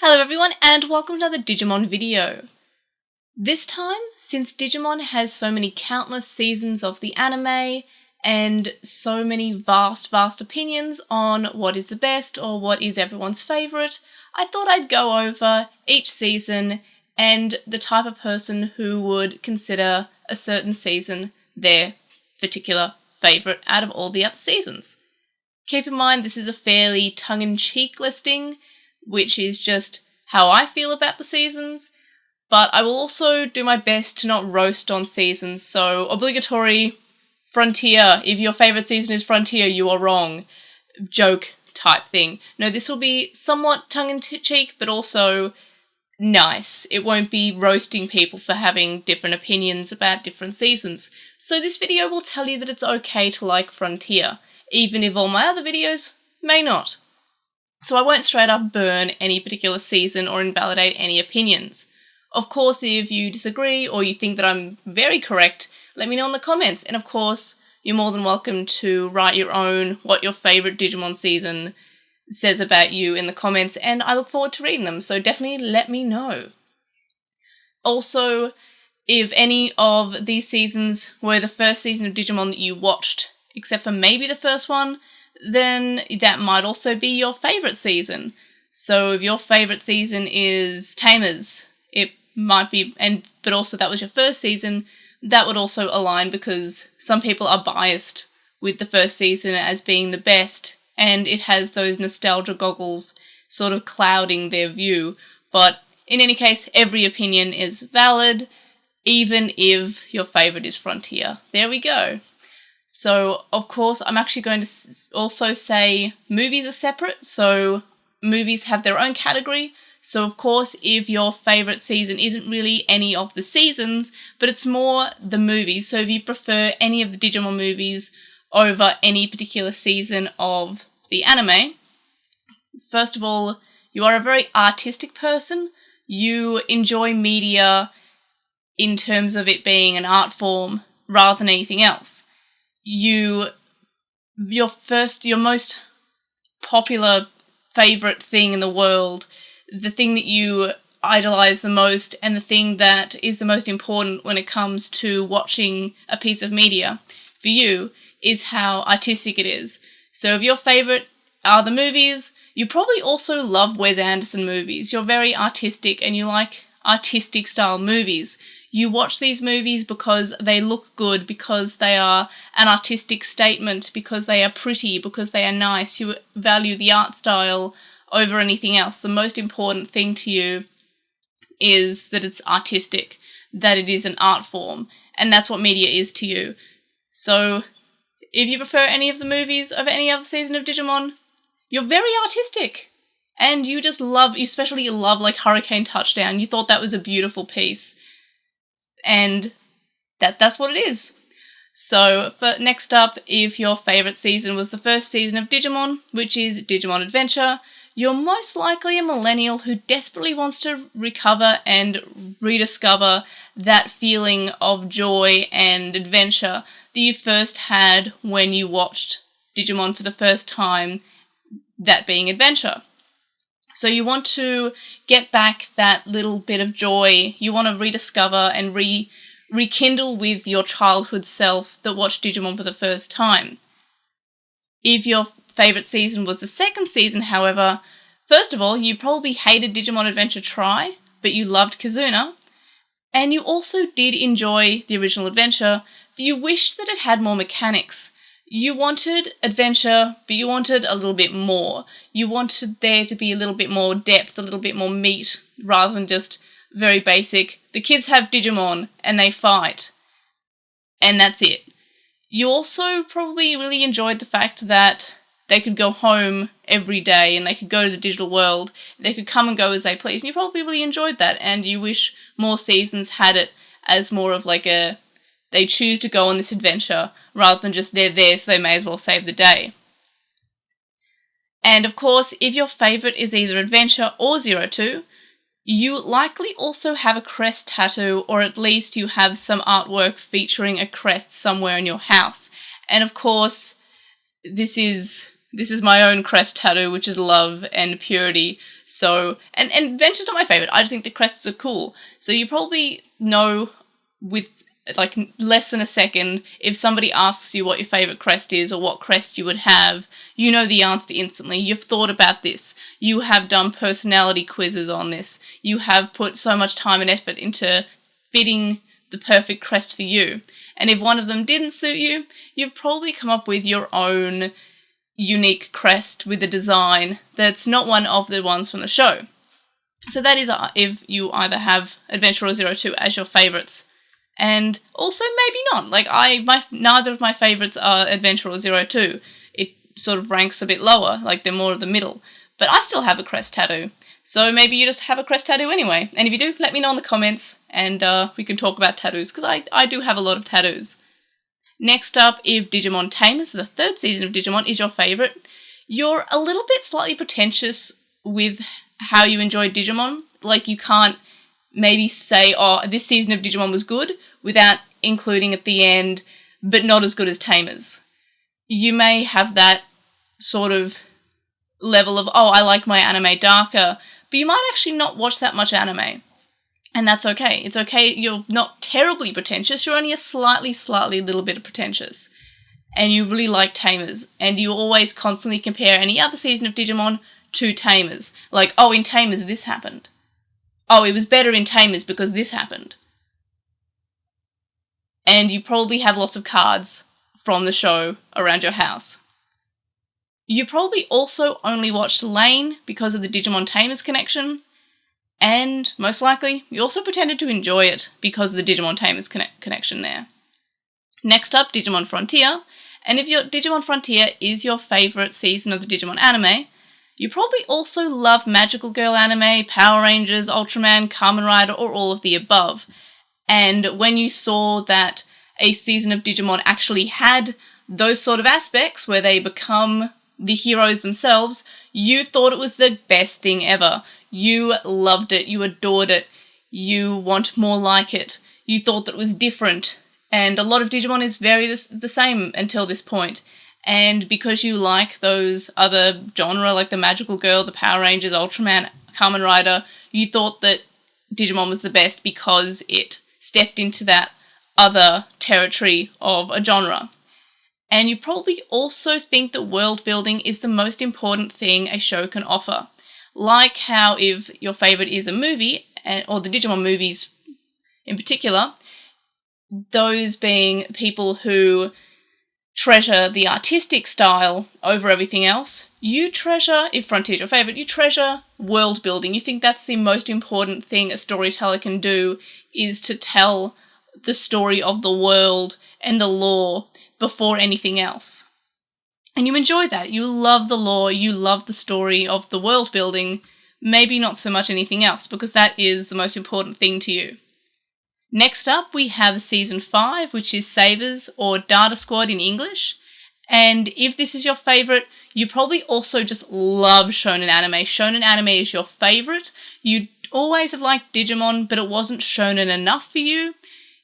Hello everyone and welcome to another Digimon video. This time, since Digimon has so many countless seasons of the anime and so many vast opinions on what is the best or what is everyone's favourite, I thought I'd go over each season and the type of person who would consider a certain season their particular favourite out of all the other seasons. Keep in mind this is a fairly tongue-in-cheek listing, which is just how I feel about the seasons, but I will also do my best to not roast on seasons, so obligatory Frontier, if your favourite season is Frontier, you are wrong, joke type thing. No, this will be somewhat tongue-in-cheek, but also nice. It won't be roasting people for having different opinions about different seasons. So this video will tell you that it's okay to like Frontier, even if all my other videos may not. So I won't straight up burn any particular season or invalidate any opinions. Of course, if you disagree or you think that I'm very correct, let me know in the comments. And of course, you're more than welcome to write your own what your favourite Digimon season says about you in the comments, and I look forward to reading them, so definitely let me know. Also, if any of these seasons were the first season of Digimon that you watched, except for maybe the first one, then that might also be your favourite season. So if your favourite season is Tamers, it might be, but also that was your first season, that would also align because some people are biased with the first season as being the best, and it has those nostalgia goggles sort of clouding their view. But in any case, every opinion is valid, even if your favourite is Frontier. There we go. So, of course, I'm actually going to also say movies are separate, so movies have their own category. So, of course, if your favourite season isn't really any of the seasons, but it's more the movies, so if you prefer any of the Digimon movies over any particular season of the anime, first of all, you are a very artistic person. You enjoy media in terms of it being an art form rather than anything else. Your most popular favourite thing in the world, the thing that you idolise the most, and the thing that is the most important when it comes to watching a piece of media for you, is how artistic it is. So if your favourite are the movies, you probably also love Wes Anderson movies. You're very artistic and you like artistic style movies. You watch these movies because they look good, because they are an artistic statement, because they are pretty, because they are nice. You value the art style over anything else. The most important thing to you is that it's artistic, that it is an art form, and that's what media is to you. So if you prefer any of the movies over any other season of Digimon, you're very artistic. And you just love, you especially love like Hurricane Touchdown. You thought that was a beautiful piece. And that's what it is. So for next up, if your favourite season was the first season of Digimon, which is Digimon Adventure, you're most likely a millennial who desperately wants to recover and rediscover that feeling of joy and adventure that you first had when you watched Digimon for the first time, that being Adventure. So you want to get back that little bit of joy. You want to rediscover and rekindle with your childhood self that watched Digimon for the first time. If your favourite season was the second season, however, first of all, you probably hated Digimon Adventure Tri, but you loved Kizuna. And you also did enjoy the original Adventure, but you wished that it had more mechanics. You wanted adventure, but you wanted a little bit more. You wanted there to be a little bit more depth, a little bit more meat, rather than just very basic, the kids have Digimon and they fight, and that's it. You also probably really enjoyed the fact that they could go home every day and they could go to the digital world, they could come and go as they please, and you probably really enjoyed that, and you wish more seasons had it as more of like a, they choose to go on this adventure, rather than just they're there so they may as well save the day. And of course, if your favourite is either Adventure or 02, you likely also have a crest tattoo, or at least you have some artwork featuring a crest somewhere in your house. And of course, this is This is my own crest tattoo, which is love and purity. So, and Adventure's not my favourite. I just think the crests are cool. So you probably know with like less than a second, if somebody asks you what your favourite crest is or what crest you would have, you know the answer instantly. You've thought about this. You have done personality quizzes on this. You have put so much time and effort into fitting the perfect crest for you. And if one of them didn't suit you, you've probably come up with your own unique crest with a design that's not one of the ones from the show. So that is if you either have Adventure or 02 as your favourites. And also maybe not. Like neither of my favourites are Adventure or 02. It sort of ranks a bit lower, like they're more of the middle. But I still have a crest tattoo. So maybe you just have a crest tattoo anyway. And if you do, let me know in the comments and we can talk about tattoos, because I do have a lot of tattoos. Next up, if Digimon Tamers, the third season of Digimon, is your favourite, you're a little bit slightly pretentious with how you enjoy Digimon. Like, you can't maybe say, oh, this season of Digimon was good, without including at the end, but not as good as Tamers. You may have that sort of level of, oh, I like my anime darker, but you might actually not watch that much anime. And that's okay. It's okay. You're not terribly pretentious. You're only a slightly little bit pretentious. And you really like Tamers. And you always constantly compare any other season of Digimon to Tamers. Like, oh, in Tamers this happened. Oh, it was better in Tamers because this happened. And you probably have lots of cards from the show around your house. You probably also only watched Lane because of the Digimon Tamers connection. And, most likely, you also pretended to enjoy it because of the Digimon Tamers connection there. Next up, Digimon Frontier. And if your Digimon Frontier is your favourite season of the Digimon anime, you probably also love Magical Girl anime, Power Rangers, Ultraman, Kamen Rider, or all of the above. And when you saw that a season of Digimon actually had those sort of aspects where they become the heroes themselves, you thought it was the best thing ever. You loved it, you adored it, you want more like it, you thought that it was different, and a lot of Digimon is very the same until this point. And because you like those other genre, like the Magical Girl, the Power Rangers, Ultraman, Kamen Rider, you thought that Digimon was the best because it stepped into that other territory of a genre. And you probably also think that world building is the most important thing a show can offer. Like how if your favourite is a movie, or the Digimon movies in particular, those being people who treasure the artistic style over everything else, you treasure, if Frontier's your favourite, you treasure world building. You think that's the most important thing a storyteller can do, is to tell the story of the world and the lore before anything else. And you enjoy that. You love the lore, you love the story of the world building, maybe not so much anything else, because that is the most important thing to you. Next up, we have Season 5, which is Savers, or Data Squad in English. And if this is your favourite, you probably also just love shonen anime. Shonen anime is your favourite. You always have liked Digimon, but it wasn't shonen enough for you.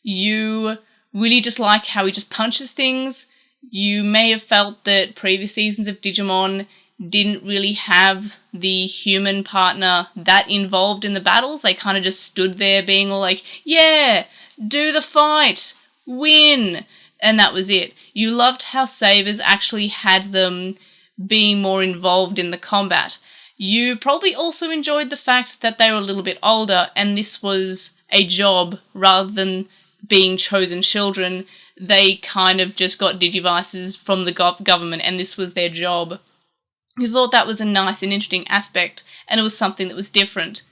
You really just like how he just punches things. You may have felt that previous seasons of Digimon didn't really have the human partner that involved in the battles. They kind of just stood there being all like, yeah, do the fight, win, and that was it. You loved how Savers actually had them being more involved in the combat. You probably also enjoyed the fact that they were a little bit older and this was a job rather than being chosen children. They kind of just got digivices from the government and this was their job. You thought that was a nice and interesting aspect, and it was something that was different.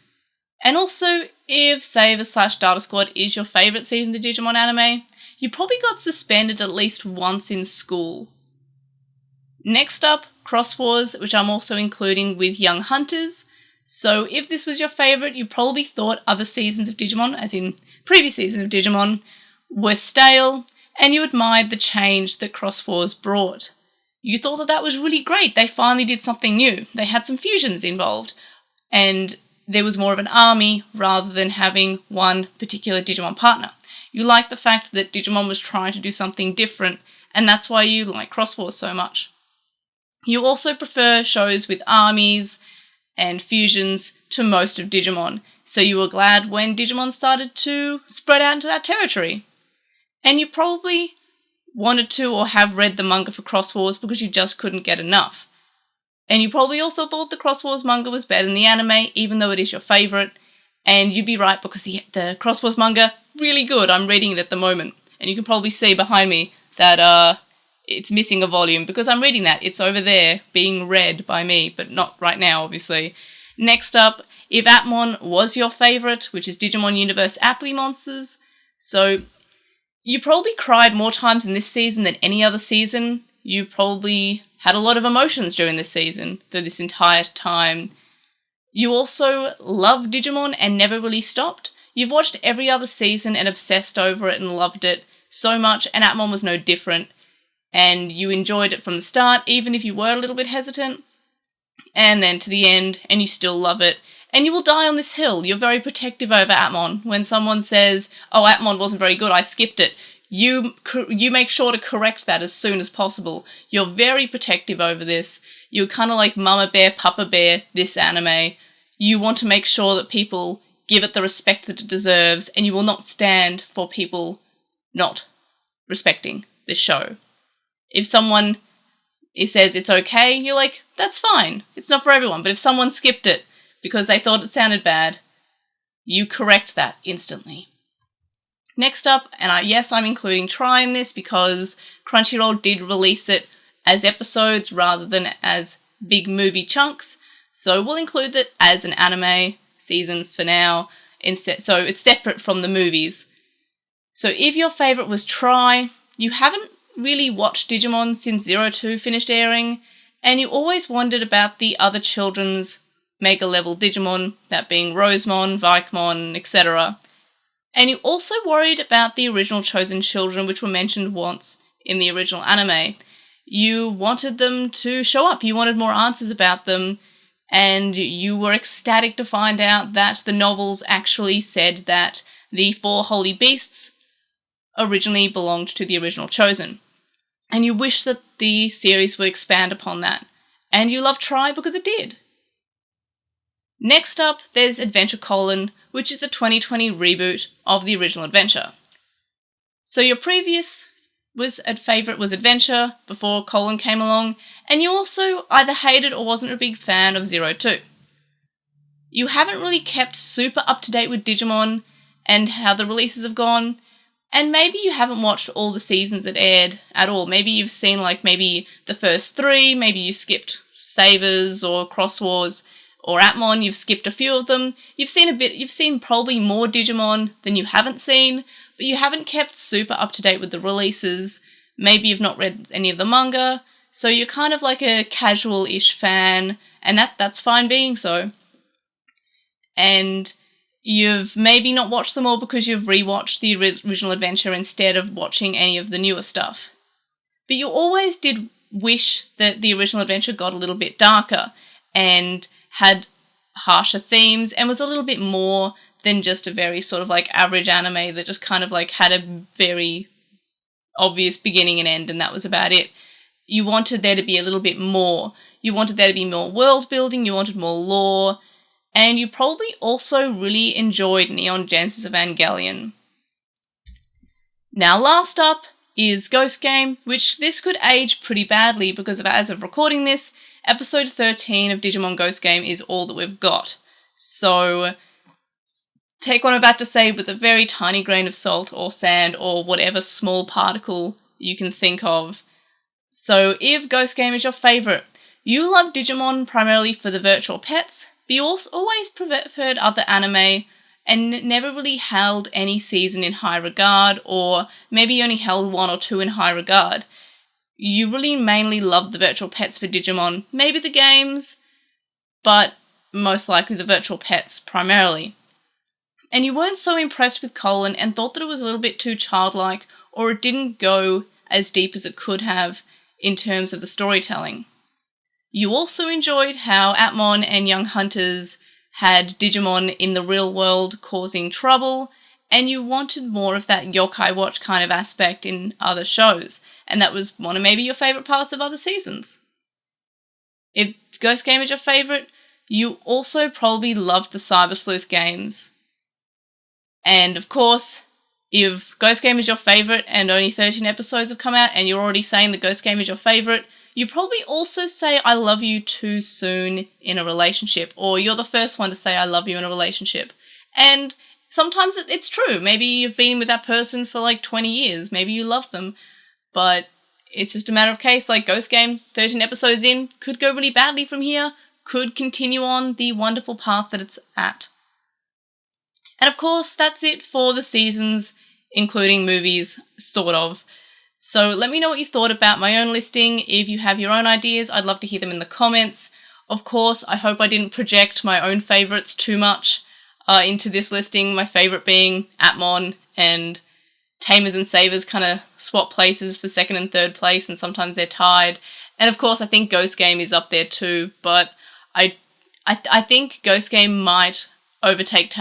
And also, if Saver/Data Squad is your favourite season of the Digimon anime, you probably got suspended at least once in school. Next up, Cross Wars, which I'm also including with Young Hunters. So if this was your favourite, you probably thought other seasons of Digimon, as in previous seasons of Digimon, were stale, and you admired the change that Cross Wars brought. You thought that that was really great. They finally did something new. They had some fusions involved, and there was more of an army rather than having one particular Digimon partner. You liked the fact that Digimon was trying to do something different, and that's why you like Cross Wars so much. You also prefer shows with armies and fusions to most of Digimon, so you were glad when Digimon started to spread out into that territory. And you probably wanted to or have read the manga for Cross Wars because you just couldn't get enough. And you probably also thought the Cross Wars manga was better than the anime, even though it is your favourite. And you'd be right because the Cross Wars manga, really good. I'm reading it at the moment. And you can probably see behind me that it's missing a volume because I'm reading that. It's over there being read by me, but not right now, obviously. Next up, if Appmon was your favourite, which is Digimon Universe Apply Monsters. So you probably cried more times in this season than any other season. You probably had a lot of emotions during this season, through this entire time. You also loved Digimon and never really stopped. You've watched every other season and obsessed over it and loved it so much, and Appmon was no different. And you enjoyed it from the start, even if you were a little bit hesitant, and then to the end, and you still love it. And you will die on this hill. You're very protective over Appmon. When someone says, oh, Appmon wasn't very good, I skipped it, you make sure to correct that as soon as possible. You're very protective over this. You're kind of like Mama Bear, Papa Bear, this anime. You want to make sure that people give it the respect that it deserves, and you will not stand for people not respecting this show. If someone says it's okay, you're like, that's fine. It's not for everyone. But if someone skipped it because they thought it sounded bad, you correct that instantly. Next up, and yes, I'm including Try in this because Crunchyroll did release it as episodes rather than as big movie chunks. So we'll include it as an anime season for now, instead. So it's separate from the movies. So if your favourite was Try, you haven't really watched Digimon since 02 finished airing, and you always wondered about the other children's Mega level Digimon, that being Rosemon, Vikemon, etc. And you also worried about the original chosen children, which were mentioned once in the original anime. You wanted them to show up, you wanted more answers about them, and you were ecstatic to find out that the novels actually said that the 4 holy beasts originally belonged to the original chosen. And you wish that the series would expand upon that. And you love Try because it did. Next up, there's Adventure Colon, which is the 2020 reboot of the original Adventure. So your previous favourite was Adventure before Colon came along, and you also either hated or wasn't a big fan of 02. You haven't really kept super up to date with Digimon and how the releases have gone, and maybe you haven't watched all the seasons that aired at all. Maybe you've seen maybe the first 3, maybe you skipped Sabers or Cross Wars or Appmon, you've skipped a few of them. You've seen probably more Digimon than you haven't seen, but you haven't kept super up to date with the releases. Maybe you've not read any of the manga, so you're kind of like a casual-ish fan, and that's fine being so. And you've maybe not watched them all because you've rewatched the original Adventure instead of watching any of the newer stuff. But you always did wish that the original Adventure got a little bit darker and had harsher themes and was a little bit more than just a very sort of average anime that just kind of had a very obvious beginning and end, and that was about it. You wanted there to be a little bit more. You wanted there to be more world building, you wanted more lore, and you probably also really enjoyed Neon Genesis Evangelion. Now last up is Ghost Game, which this could age pretty badly because as of recording this, episode 13 of Digimon Ghost Game is all that we've got. So take what I'm about to say with a very tiny grain of salt or sand or whatever small particle you can think of. So if Ghost Game is your favourite, you love Digimon primarily for the virtual pets, but you also always preferred other anime and never really held any season in high regard, or maybe you only held 1 or 2 in high regard. You really mainly loved the virtual pets for Digimon, maybe the games, but most likely the virtual pets primarily. And you weren't so impressed with Colon and thought that it was a little bit too childlike, or it didn't go as deep as it could have in terms of the storytelling. You also enjoyed how Appmon and Young Hunters had Digimon in the real world causing trouble, and you wanted more of that Yokai Watch kind of aspect in other shows, and that was one of maybe your favourite parts of other seasons. If Ghost Game is your favourite, you also probably love the Cyber Sleuth games. And of course, if Ghost Game is your favourite and only 13 episodes have come out and you're already saying that Ghost Game is your favourite, you probably also say I love you too soon in a relationship, or you're the first one to say I love you in a relationship. And sometimes it's true. Maybe you've been with that person for like 20 years. Maybe you love them. But it's just a matter of case, like Ghost Game, 13 episodes in, could go really badly from here, could continue on the wonderful path that it's at. And of course, that's it for the seasons, including movies, sort of. So let me know what you thought about my own listing. If you have your own ideas, I'd love to hear them in the comments. Of course, I hope I didn't project my own favourites too much into this listing, my favourite being Appmon, and Tamers and Savers kind of swap places for second and third place, and sometimes they're tied. And of course, I think Ghost Game is up there too, but I think Ghost Game might overtake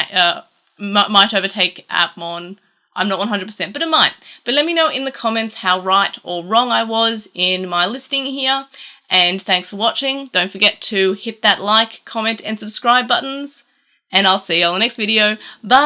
Appmon. I'm not 100%, but it might. But let me know in the comments how right or wrong I was in my listing here. And thanks for watching. Don't forget to hit that like, comment, and subscribe buttons. And I'll see you all in the next video. Bye!